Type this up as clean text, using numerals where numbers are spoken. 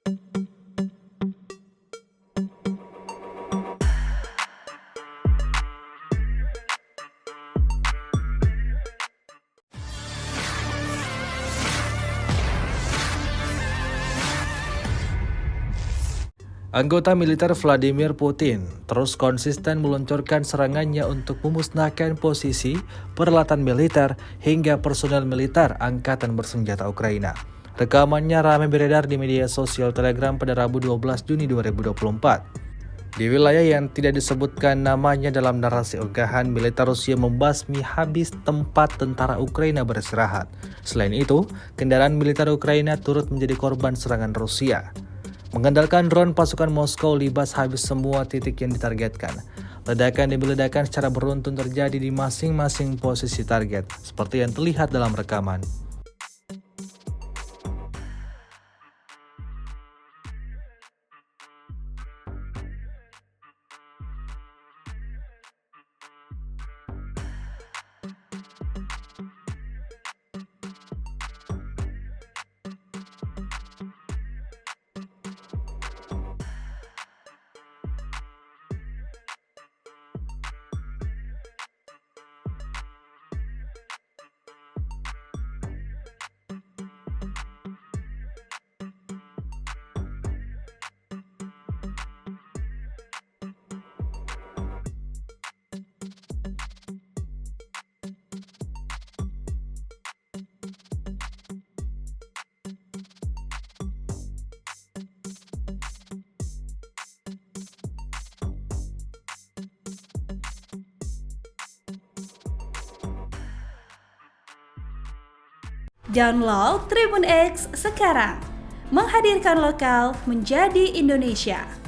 Anggota militer Vladimir Putin terus konsisten meluncurkan serangannya untuk memusnahkan posisi, peralatan militer, hingga personel militer Angkatan Bersenjata Ukraina. Rekamannya ramai beredar di media sosial Telegram pada Rabu 12 Juni 2024. Di wilayah yang tidak disebutkan namanya dalam narasi unggahan, militer Rusia membasmi habis tempat tentara Ukraina beristirahat. Selain itu, kendaraan militer Ukraina turut menjadi korban serangan Rusia. Mengandalkan drone, pasukan Moskow libas habis semua titik yang ditargetkan. Ledakan demi ledakan secara beruntun terjadi di masing-masing posisi target, seperti yang terlihat dalam rekaman. Download Tribun X sekarang, menghadirkan lokal menjadi Indonesia.